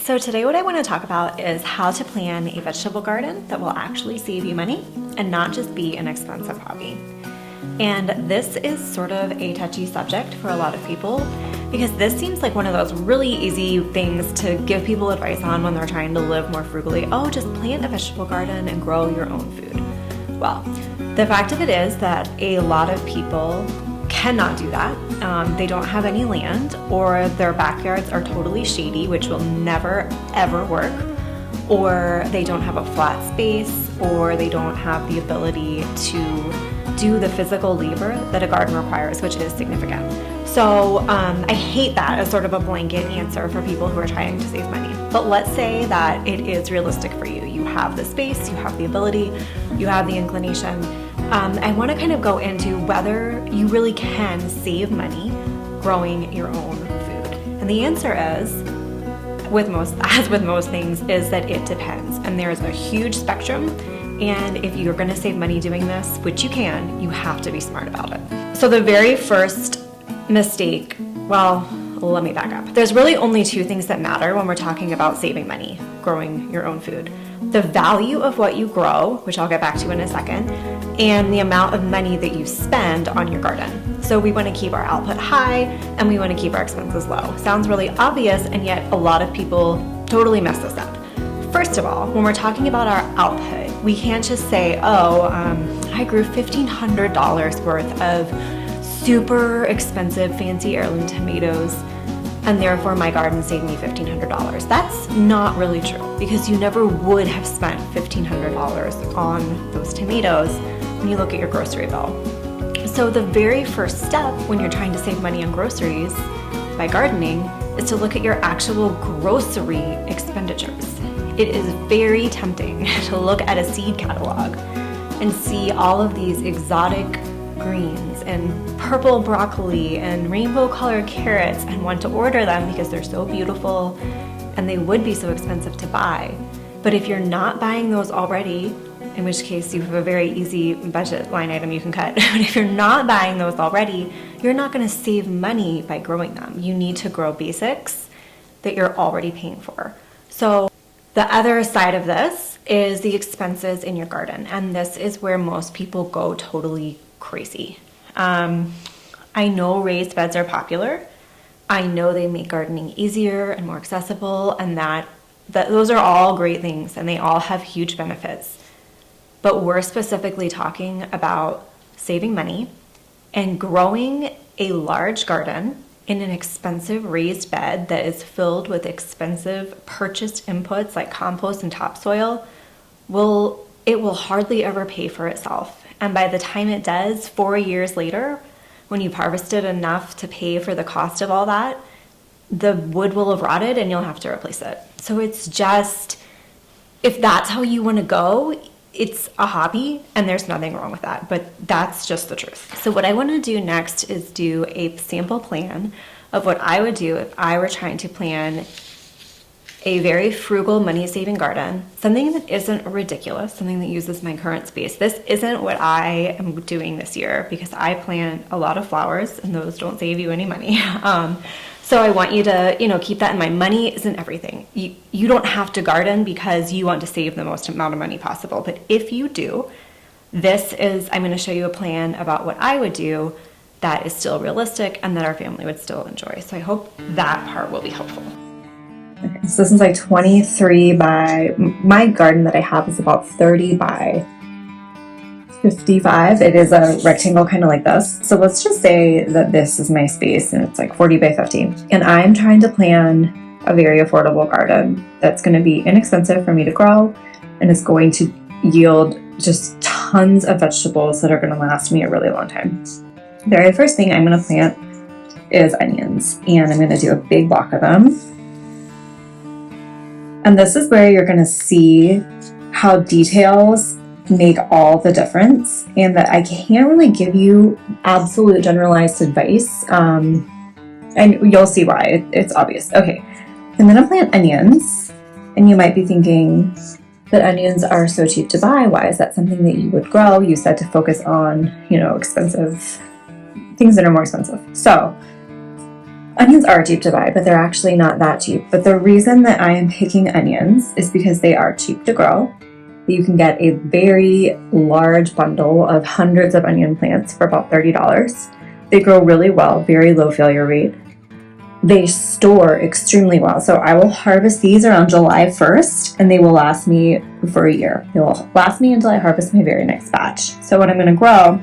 So today what I want to talk about is how to plan a vegetable garden that will actually save you money and not just be an expensive hobby. And this is sort of a touchy subject for a lot of people because this seems like one of those really easy things to give people advice on when they're trying to live more frugally. Oh, just plant a vegetable garden and grow your own food. Well, the fact of it is that a lot of people cannot do that. They don't have any land, or their backyards are totally shady, which will never ever work, or they don't have a flat space, or they don't have the ability to do the physical labor that a garden requires, which is significant. So I hate that as sort of a blanket answer for people who are trying to save money. But let's say that it is realistic for you. You have the space, you have the ability, you have the inclination. I want to kind of go into whether you really can save money growing your own food. And the answer is, as with most things, is that it depends. And there's a huge spectrum. And if you're going to save money doing this, which you can, you have to be smart about it. So the very first mistake, well, let me back up. There's really only two things that matter when we're talking about saving money, growing your own food. The value of what you grow, which I'll get back to in a second, and the amount of money that you spend on your garden. So we want to keep our output high and we want to keep our expenses low. Sounds really obvious, and yet a lot of people totally mess this up. First of all, when we're talking about our output, we can't just say, I grew $1,500 worth of super expensive fancy heirloom tomatoes, and therefore my garden saved me $1,500. That's not really true, because you never would have spent $1,500 on those tomatoes when you look at your grocery bill. So the very first step when you're trying to save money on groceries by gardening is to look at your actual grocery expenditures. It is very tempting to look at a seed catalog and see all of these exotic greens and purple broccoli and rainbow colored carrots and want to order them because they're so beautiful and they would be so expensive to buy. But if you're not buying those already, in which case you have a very easy budget line item you can cut, but if you're not buying those already, you're not going to save money by growing them. You need to grow basics that you're already paying for. So the other side of this is the expenses in your garden, and this is where most people go totally crazy. I know raised beds are popular. I know they make gardening easier and more accessible, and that those are all great things, and they all have huge benefits. But we're specifically talking about saving money and growing a large garden in an expensive raised bed that is filled with expensive purchased inputs like compost and topsoil. It will hardly ever pay for itself. And by the time it does, 4 years later, when you've harvested enough to pay for the cost of all that, the wood will have rotted and you'll have to replace it. So it's just, if that's how you want to go, it's a hobby and there's nothing wrong with that, but that's just the truth. So what I want to do next is do a sample plan of what I would do if I were trying to plan a very frugal money-saving garden, something that isn't ridiculous, something that uses my current space. This isn't what I am doing this year because I plant a lot of flowers and those don't save you any money. So I want you to, keep that in mind. Money isn't everything. You don't have to garden because you want to save the most amount of money possible. But if you do, I'm going to show you a plan about what I would do that is still realistic and that our family would still enjoy. So I hope that part will be helpful. Okay, so this is like 23 by, my garden that I have is about 30 by 55. It is a rectangle kind of like this. So let's just say that this is my space and it's like 40 by 50. And I'm trying to plan a very affordable garden that's going to be inexpensive for me to grow and is going to yield just tons of vegetables that are going to last me a really long time. The very first thing I'm going to plant is onions, and I'm going to do a big block of them. And this is where you're going to see how details make all the difference, and that I can't really give you absolute generalized advice. And you'll see why. It's obvious. Okay, I'm going to plant onions, and you might be thinking that onions are so cheap to buy. Why is that something that you would grow? You said to focus on, expensive things that are more expensive. So Onions are cheap to buy, but they're actually not that cheap. But the reason that I am picking onions is because they are cheap to grow. You can get a very large bundle of hundreds of onion plants for about $30. They grow really well, very low failure rate. They store extremely well. So I will harvest these around July 1st and they will last me for a year. They will last me until I harvest my very next batch. So what I'm going to grow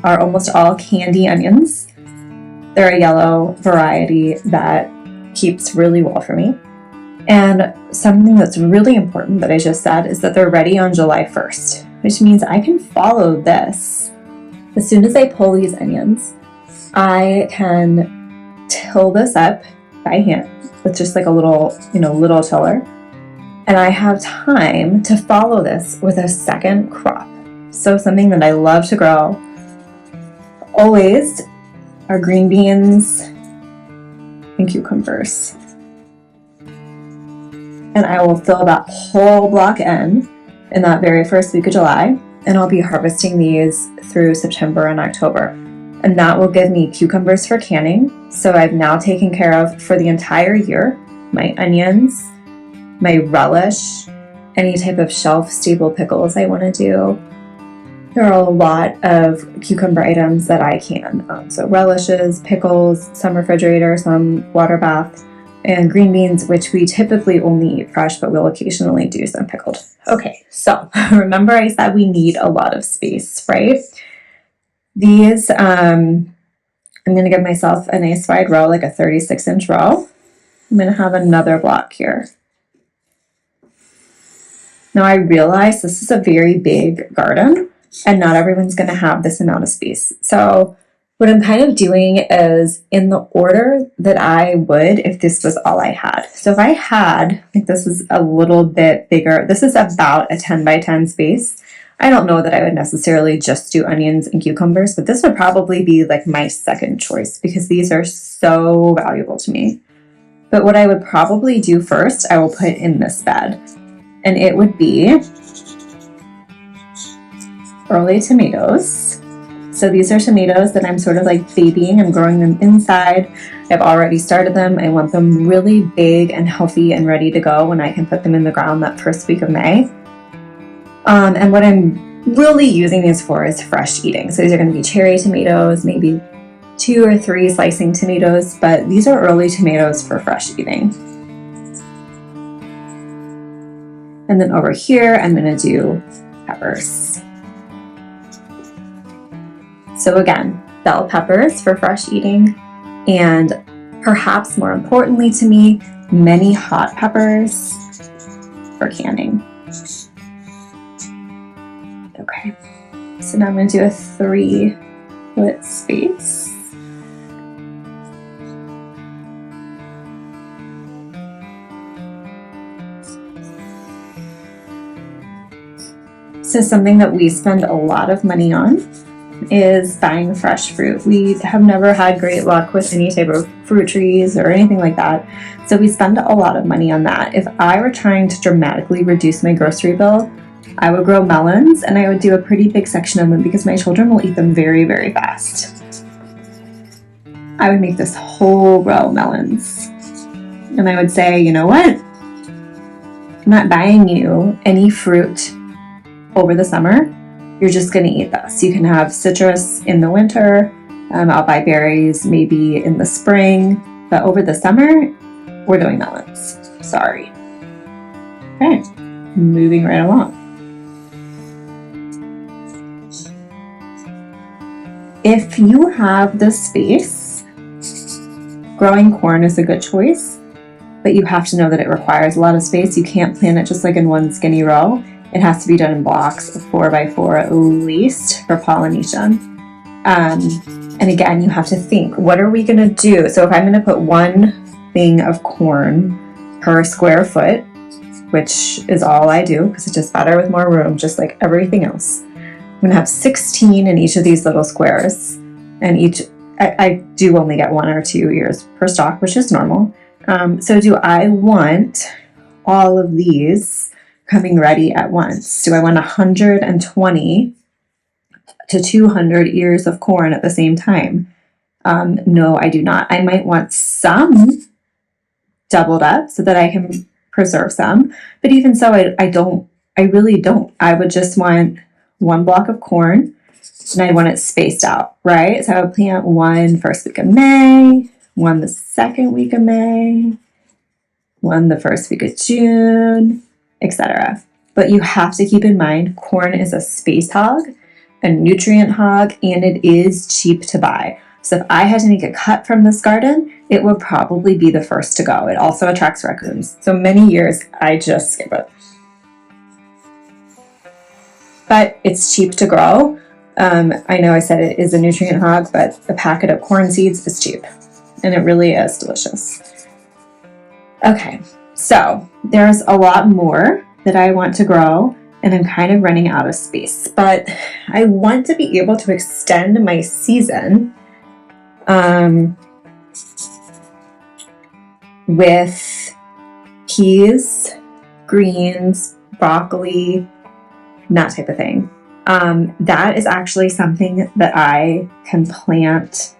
are almost all candy onions. They're a yellow variety that keeps really well for me. And something that's really important that I just said is that they're ready on July 1st, which means I can follow this. As soon as I pull these onions, I can till this up by hand with just like a little tiller. And I have time to follow this with a second crop. So something that I love to grow always are green beans and cucumbers. And I will fill that whole block in that very first week of July, and I'll be harvesting these through September and October. And that will give me cucumbers for canning. So I've now taken care of for the entire year my onions, my relish, any type of shelf stable pickles I want to do. There are a lot of cucumber items that I can. So relishes, pickles, some refrigerator, some water bath, and green beans, which we typically only eat fresh, but we'll occasionally do some pickled. Okay, so remember I said we need a lot of space, right? These, I'm going to give myself a nice wide row, like a 36-inch row. I'm going to have another block here. Now I realize this is a very big garden and not everyone's going to have this amount of space. So what I'm kind of doing is in the order that I would if this was all I had. So if I had, like this is a little bit bigger, this is about a 10 by 10 space. I don't know that I would necessarily just do onions and cucumbers, but this would probably be like my second choice because these are so valuable to me. But what I would probably do first, I will put in this bed, and it would be early tomatoes. So these are tomatoes that I'm sort of like babying. I'm growing them inside. I've already started them. I want them really big and healthy and ready to go when I can put them in the ground that first week of May. And what I'm really using these for is fresh eating. So these are going to be cherry tomatoes, maybe 2 or 3 slicing tomatoes, but these are early tomatoes for fresh eating. And then over here, I'm going to do peppers. So again, bell peppers for fresh eating, and perhaps more importantly to me, many hot peppers for canning. Okay, so now I'm going to do a 3-foot space. So something that we spend a lot of money on is buying fresh fruit. We have never had great luck with any type of fruit trees or anything like that. So we spend a lot of money on that. If I were trying to dramatically reduce my grocery bill, I would grow melons, and I would do a pretty big section of them because my children will eat them very, very fast. I would make this whole row melons. And I would say, you know what? I'm not buying you any fruit over the summer. You're just going to eat this. You can have citrus in the winter. I'll buy berries maybe in the spring. But over the summer, we're doing melons. Sorry. Okay, moving right along. If you have the space, growing corn is a good choice, but you have to know that it requires a lot of space. You can't plant it just like in one skinny row. It has to be done in blocks of 4 by 4 at least for pollination. And again, you have to think, what are we going to do? So if I'm going to put 1 thing of corn per square foot, which is all I do because it's just better with more room, just like everything else. I'm going to have 16 in each of these little squares, and I do only get 1 or 2 ears per stalk, which is normal. So do I want all of these coming ready at once? Do I want 120 to 200 ears of corn at the same time? No, I do not. I might want some doubled up so that I can preserve some. But even so, I really don't. I would just want one block of corn and I want it spaced out, right? So I would plant one first week of May, one the second week of May, one the first week of June, etc. But you have to keep in mind corn is a space hog, a nutrient hog, and it is cheap to buy. So if I had to make a cut from this garden, it would probably be the first to go. It also attracts raccoons. So many years I just skip it. But it's cheap to grow. I know I said it is a nutrient hog, but a packet of corn seeds is cheap. And it really is delicious. Okay, so there's a lot more that I want to grow, and I'm kind of running out of space. But I want to be able to extend my season with peas, greens, broccoli, that type of thing. That is actually something that I can plant.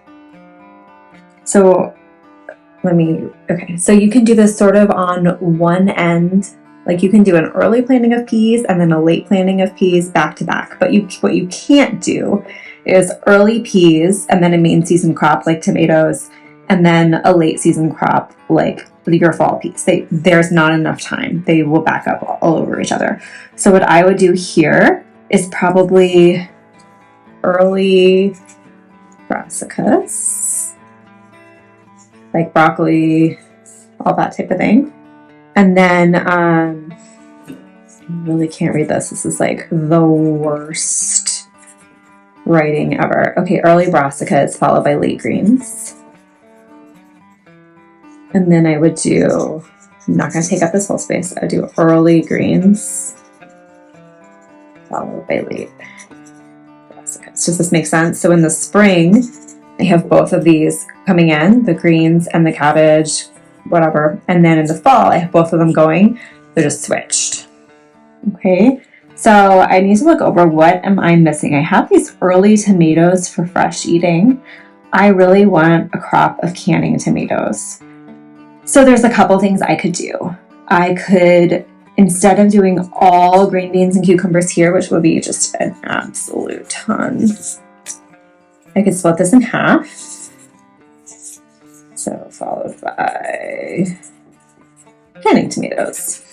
So so you can do this sort of on one end. Like you can do an early planting of peas and then a late planting of peas back to back. But what you can't do is early peas and then a main season crop like tomatoes and then a late season crop like your fall peas. There's not enough time. They will back up all over each other. So what I would do here is probably early brassicas, like broccoli, all that type of thing. And then, I really can't read this. This is like the worst writing ever. Okay, early brassicas followed by late greens. And then I would do, I'm not going to take up this whole space. I would do early greens followed by late brassicas. Does this make sense? So in the spring, I have both of these coming in, the greens and the cabbage, whatever. And then in the fall, I have both of them going. They're just switched. Okay, so I need to look over what am I missing. I have these early tomatoes for fresh eating. I really want a crop of canning tomatoes. So there's a couple things I could do. I could, instead of doing all green beans and cucumbers here, which would be just an absolute ton, I could split this in half. So followed by canning tomatoes.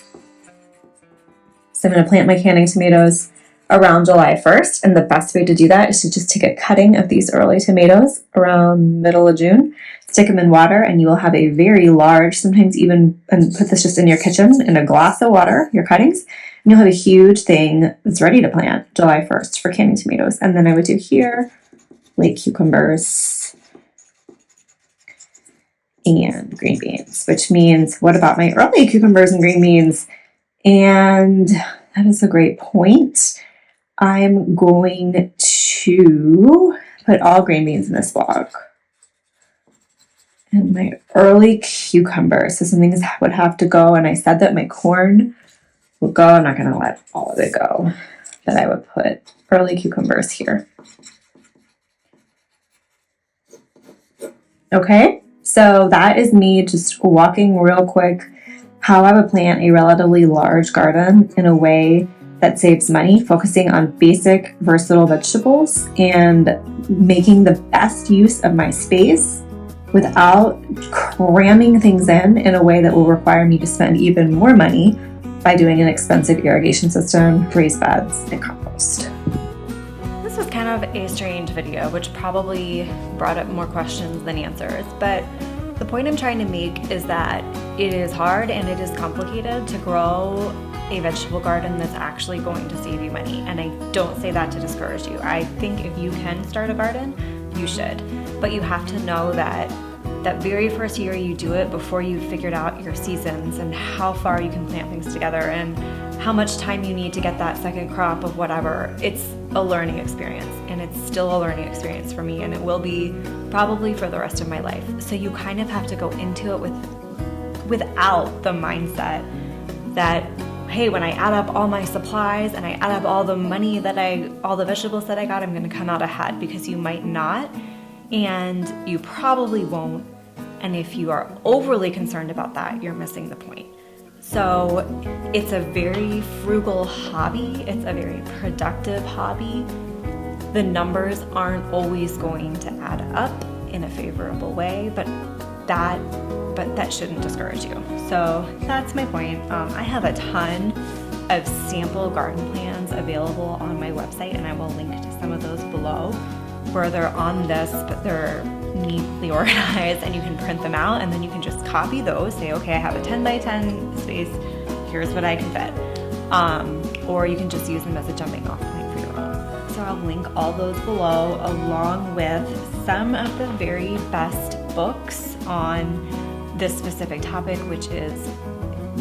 So I'm going to plant my canning tomatoes around July 1st. And the best way to do that is to just take a cutting of these early tomatoes around middle of June, stick them in water, and you will have a very large, sometimes even, and put this just in your kitchen in a glass of water, your cuttings, and you'll have a huge thing that's ready to plant July 1st for canning tomatoes. And then I would do here late cucumbers and green beans, which means what about my early cucumbers and green beans? And that is a great point. I'm going to put all green beans in this block. And my early cucumbers, so some things would have to go, and I said that my corn would go. I'm not going to let all of it go, but I would put early cucumbers here. Okay, so that is me just walking real quick how I would plant a relatively large garden in a way that saves money, focusing on basic, versatile vegetables and making the best use of my space without cramming things in a way that will require me to spend even more money by doing an expensive irrigation system, raised beds, and compost. This was kind of a strange video, which probably brought up more questions than answers, but the point I'm trying to make is that it is hard and it is complicated to grow a vegetable garden that's actually going to save you money. And I don't say that to discourage you. I think if you can start a garden, you should. But you have to know that that very first year you do it before you've figured out your seasons and how far you can plant things together and how much time you need to get that second crop of whatever. It's a learning experience, and it's still a learning experience for me, and it will be probably for the rest of my life. So you kind of have to go into it without the mindset that, hey, when I add up all my supplies and I add up all the money all the vegetables that I got, I'm gonna come out ahead, because you might not. and you probably won't. And if you are overly concerned about that, you're missing the point. So it's a very frugal hobby. It's a very productive hobby. The numbers aren't always going to add up in a favorable way, but that shouldn't discourage you. So that's my point. I have a ton of sample garden plans available on my website, and I will link to some of those below, where they're on this, but they're neatly organized, and you can print them out, and then you can just copy those, say, okay, I have a 10 by 10 space, here's what I can fit. Or you can just use them as a jumping off point for your own. So I'll link all those below, along with some of the very best books on this specific topic, which is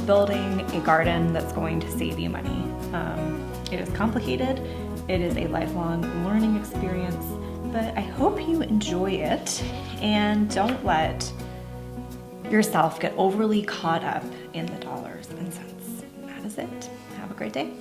building a garden that's going to save you money. It is complicated. It is a lifelong learning experience, but I hope you enjoy it and don't let yourself get overly caught up in the dollars and cents. That is it. Have a great day.